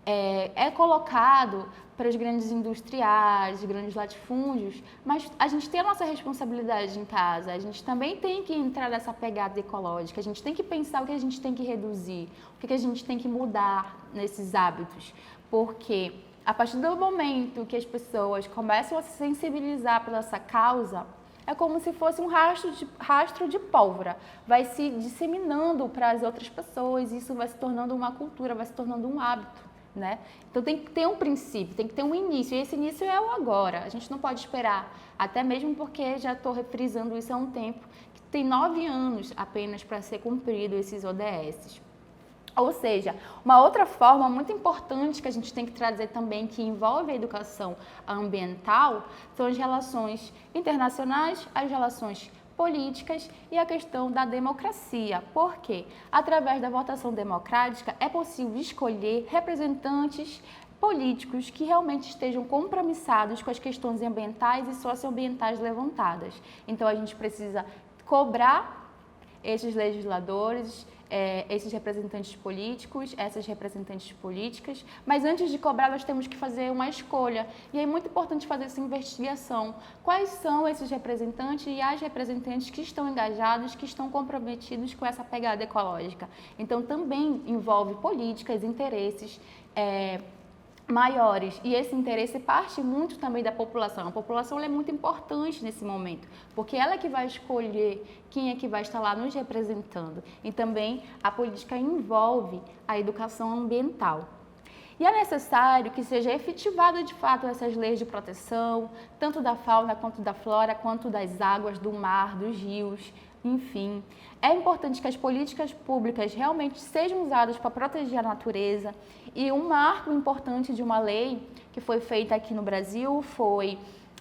Speaker 1: é colocado para os grandes industriais, grandes latifúndios, mas a gente tem a nossa responsabilidade em casa, a gente também tem que entrar nessa pegada ecológica, a gente tem que pensar o que a gente tem que reduzir, o que a gente tem que mudar nesses hábitos, porque a partir do momento que as pessoas começam a se sensibilizar pela essa causa, é como se fosse um rastro de pólvora, vai se disseminando para as outras pessoas, e isso vai se tornando uma cultura, vai se tornando um hábito. Né? Então tem que ter um princípio, tem que ter um início, e esse início é o agora, a gente não pode esperar, até mesmo porque já estou frisando isso há um tempo, que tem 9 anos apenas para ser cumprido esses ODS. Ou seja, uma outra forma muito importante que a gente tem que trazer também, que envolve a educação ambiental, são as relações internacionais, as relações políticas e a questão da democracia. Por quê? Através da votação democrática é possível escolher representantes políticos que realmente estejam compromissados com as questões ambientais e socioambientais levantadas. Então a gente precisa cobrar esses legisladores, esses representantes políticos, essas representantes políticas, mas antes de cobrar nós temos que fazer uma escolha, e é muito importante fazer essa investigação. Quais são esses representantes e as representantes que estão engajados, que estão comprometidos com essa pegada ecológica? Então também envolve políticas, interesses, maiores, e esse interesse parte muito também da população. A população é muito importante nesse momento, porque ela é que vai escolher quem é que vai estar lá nos representando. E também a política envolve a educação ambiental. E é necessário que seja efetivada de fato essas leis de proteção, tanto da fauna quanto da flora, quanto das águas, do mar, dos rios, enfim. É importante que as políticas públicas realmente sejam usadas para proteger a natureza. E um marco importante de uma lei que foi feita aqui no Brasil foi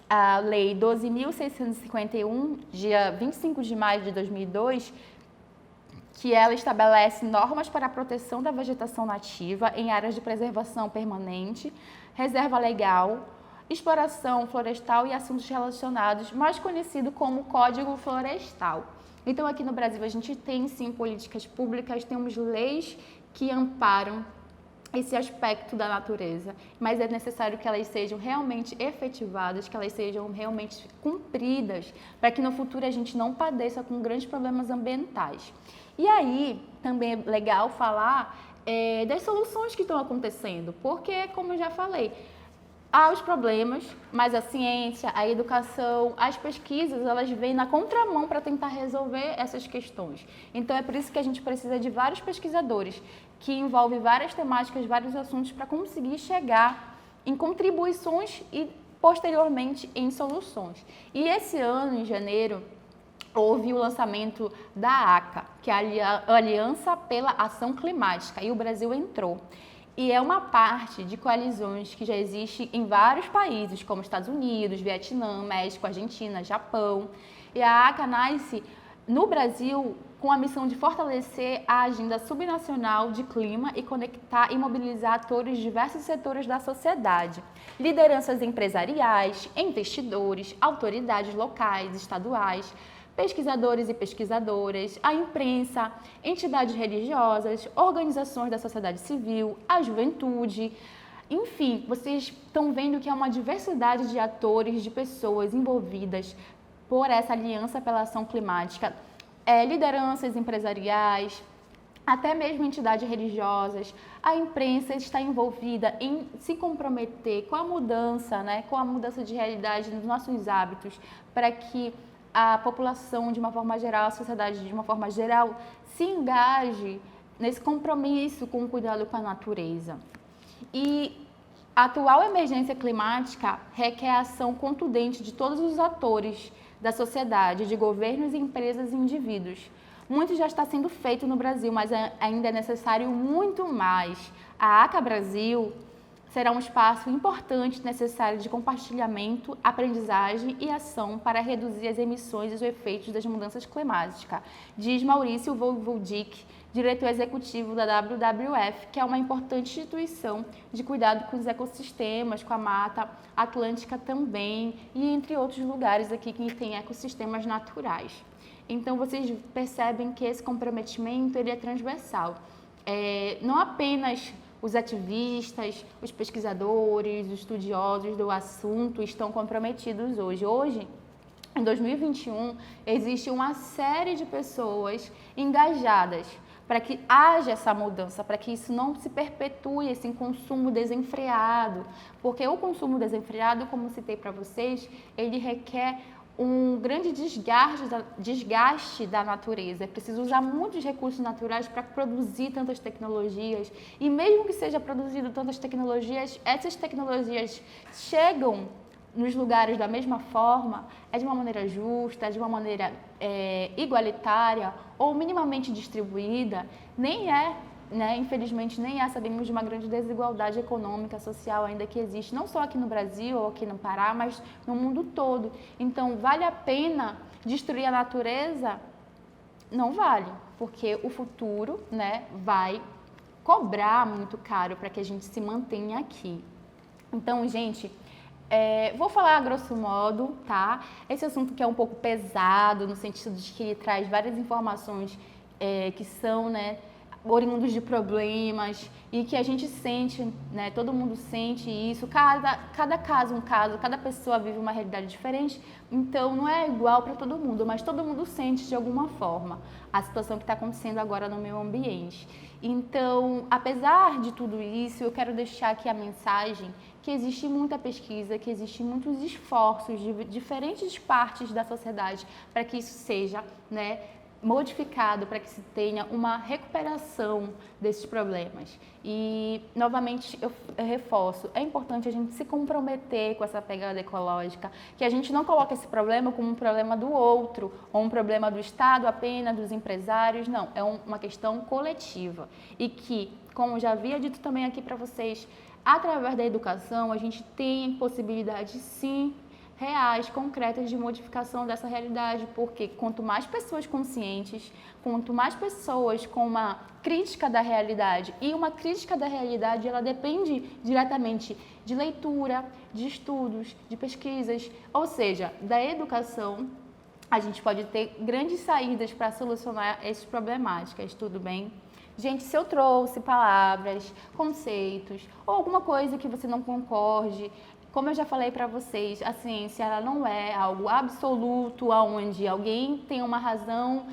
Speaker 1: a Lei 12.651, dia 25 de maio de 2002, que ela estabelece normas para a proteção da vegetação nativa em áreas de preservação permanente, reserva legal, exploração florestal e assuntos relacionados, mais conhecido como Código Florestal. Então, aqui no Brasil, a gente tem, sim, políticas públicas, temos leis que amparam esse aspecto da natureza, mas é necessário que elas sejam realmente efetivadas, que elas sejam realmente cumpridas, para que no futuro a gente não padeça com grandes problemas ambientais. E aí, também é legal falar das soluções que estão acontecendo, porque, como eu já falei, há os problemas, mas a ciência, a educação, as pesquisas, elas vêm na contramão para tentar resolver essas questões. Então, é por isso que a gente precisa de vários pesquisadores, que envolvem várias temáticas, vários assuntos, para conseguir chegar em contribuições e, posteriormente, em soluções. E esse ano, em janeiro, houve o lançamento da ACA, que é a Aliança pela Ação Climática, e o Brasil entrou. E é uma parte de coalizões que já existe em vários países, como Estados Unidos, Vietnã, México, Argentina, Japão. E a ACA nasce no Brasil com a missão de fortalecer a agenda subnacional de clima e conectar e mobilizar atores de diversos setores da sociedade, lideranças empresariais, investidores, autoridades locais, estaduais, pesquisadores e pesquisadoras, a imprensa, entidades religiosas, organizações da sociedade civil, a juventude. Enfim, vocês estão vendo que há uma diversidade de atores, de pessoas envolvidas por essa aliança pela ação climática, lideranças empresariais, até mesmo entidades religiosas. A imprensa está envolvida em se comprometer com a mudança, com a mudança de realidade nos nossos hábitos, para que a população, de uma forma geral, a sociedade, de uma forma geral, se engaje nesse compromisso com o cuidado com a natureza. E a atual emergência climática requer ação contundente de todos os atores da sociedade, de governos, empresas e indivíduos. Muito já está sendo feito no Brasil, mas ainda é necessário muito mais. A ACA Brasil será um espaço importante necessário de compartilhamento, aprendizagem e ação para reduzir as emissões e os efeitos das mudanças climáticas, diz Maurício Volvodic, diretor executivo da WWF, que é uma importante instituição de cuidado com os ecossistemas, com a Mata Atlântica também, e entre outros lugares aqui que tem ecossistemas naturais. Então, vocês percebem que esse comprometimento ele é transversal. Não apenas os ativistas, os pesquisadores, os estudiosos do assunto estão comprometidos hoje. Hoje, em 2021, existe uma série de pessoas engajadas para que haja essa mudança, para que isso não se perpetue, esse consumo desenfreado. Porque o consumo desenfreado, como citei para vocês, ele requer um grande desgaste da natureza. É preciso usar muitos recursos naturais para produzir tantas tecnologias. E mesmo que seja produzido tantas tecnologias, essas tecnologias chegam nos lugares da mesma forma, é de uma maneira justa, de uma maneira igualitária ou minimamente distribuída, nem é, né, infelizmente nem é, sabemos de uma grande desigualdade econômica, social ainda que existe, não só aqui no Brasil ou aqui no Pará, mas no mundo todo. Então, vale a pena destruir a natureza? Não vale, porque o futuro, né, vai cobrar muito caro para que a gente se mantenha aqui. Então, gente, vou falar a grosso modo, tá? Esse assunto que é um pouco pesado, no sentido de que ele traz várias informações que são, né, oriundos de problemas e que a gente sente, né, todo mundo sente isso, cada caso um caso, cada pessoa vive uma realidade diferente, então não é igual para todo mundo, mas todo mundo sente de alguma forma a situação que está acontecendo agora no meio ambiente. Então, apesar de tudo isso, eu quero deixar aqui a mensagem que existe muita pesquisa, que existem muitos esforços de diferentes partes da sociedade para que isso seja, né, modificado, para que se tenha uma recuperação desses problemas. E, novamente, eu reforço, é importante a gente se comprometer com essa pegada ecológica, que a gente não coloque esse problema como um problema do outro, ou um problema do Estado apenas, dos empresários, não, é uma questão coletiva. E que, como já havia dito também aqui para vocês, através da educação, a gente tem possibilidades, sim, reais, concretas de modificação dessa realidade, porque quanto mais pessoas conscientes, quanto mais pessoas com uma crítica da realidade, e uma crítica da realidade, ela depende diretamente de leitura, de estudos, de pesquisas, ou seja, da educação, a gente pode ter grandes saídas para solucionar essas problemáticas, tudo bem? Gente, se eu trouxe palavras, conceitos ou alguma coisa que você não concorde, como eu já falei para vocês, a ciência ela não é algo absoluto, onde alguém tem uma razão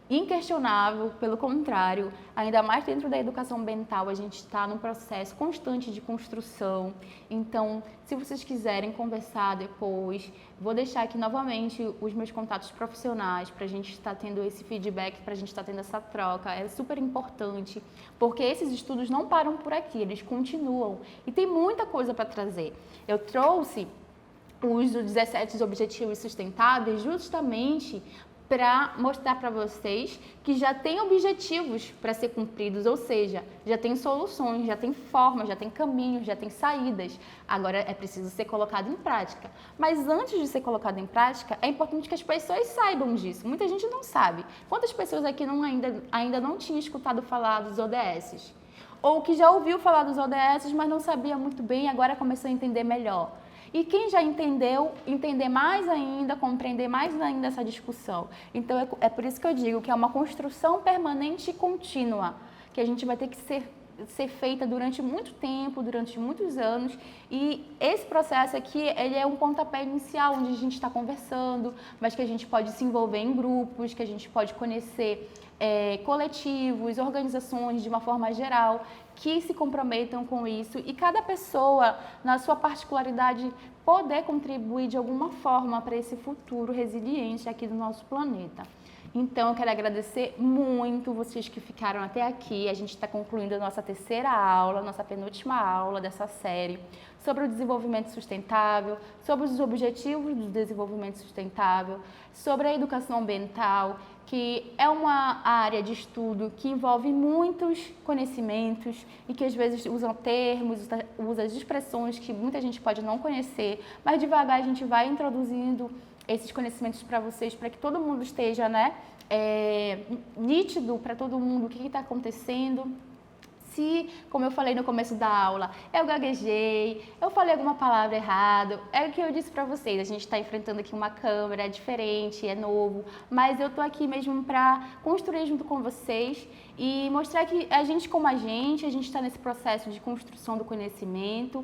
Speaker 1: inquestionável, pelo contrário, ainda mais dentro da educação ambiental, a gente está num processo constante de construção. Então, se vocês quiserem conversar depois, vou deixar aqui novamente os meus contatos profissionais para a gente estar tendo esse feedback, para a gente estar tendo essa troca. É super importante, porque esses estudos não param por aqui, eles continuam e tem muita coisa para trazer. Eu trouxe os 17 Objetivos Sustentáveis justamente para mostrar para vocês que já tem objetivos para ser cumpridos, ou seja, já tem soluções, já tem formas, já tem caminhos, já tem saídas. Agora é preciso ser colocado em prática. Mas antes de ser colocado em prática, é importante que as pessoas saibam disso. Muita gente não sabe. Quantas pessoas aqui ainda não tinham escutado falar dos ODS? Ou que já ouviu falar dos ODS, mas não sabia muito bem e agora começou a entender melhor? E quem já entendeu, entender mais ainda, compreender mais ainda essa discussão. Então, é por isso que eu digo que é uma construção permanente e contínua, que a gente vai ter que ser feita durante muito tempo, durante muitos anos. E esse processo aqui, ele é um pontapé inicial, onde a gente está conversando, mas que a gente pode se envolver em grupos, que a gente pode conhecer coletivos, organizações de uma forma geral, que se comprometam com isso e cada pessoa, na sua particularidade, poder contribuir de alguma forma para esse futuro resiliente aqui do nosso planeta. Então, eu quero agradecer muito vocês que ficaram até aqui. A gente está concluindo a nossa terceira aula, nossa penúltima aula dessa série sobre o desenvolvimento sustentável, sobre os objetivos do desenvolvimento sustentável, sobre a educação ambiental, que é uma área de estudo que envolve muitos conhecimentos e que às vezes usam termos, usa expressões que muita gente pode não conhecer, mas devagar a gente vai introduzindo esses conhecimentos para vocês, para que todo mundo esteja, né, nítido para todo mundo o que está acontecendo. Se, como eu falei no começo da aula, eu gaguejei, eu falei alguma palavra errada, é o que eu disse para vocês, a gente está enfrentando aqui uma câmera, é diferente, é novo, mas eu tô aqui mesmo para construir junto com vocês e mostrar que a gente como a gente está nesse processo de construção do conhecimento.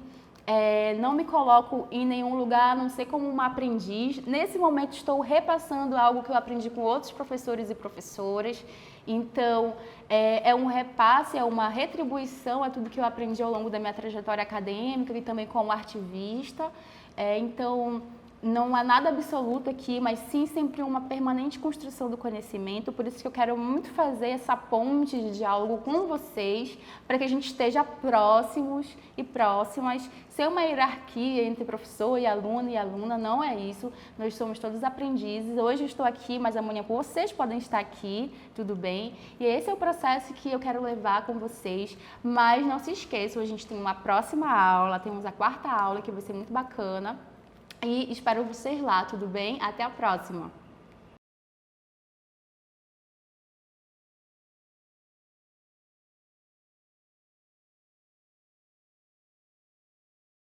Speaker 1: Não me coloco em nenhum lugar, a não ser como uma aprendiz. Nesse momento estou repassando algo que eu aprendi com outros professores e professoras. Então, é um repasse, é uma retribuição a tudo que eu aprendi ao longo da minha trajetória acadêmica e também como artivista. Então, não há nada absoluto aqui, mas sim sempre uma permanente construção do conhecimento. Por isso que eu quero muito fazer essa ponte de diálogo com vocês, para que a gente esteja próximos e próximas, sem uma hierarquia entre professor e aluna, não é isso. Nós somos todos aprendizes. Hoje eu estou aqui, mas amanhã vocês podem estar aqui, tudo bem? E esse é o processo que eu quero levar com vocês. Mas não se esqueçam, a gente tem uma próxima aula, temos a 4ª aula, que vai ser muito bacana. E espero vocês lá, tudo bem? Até a próxima!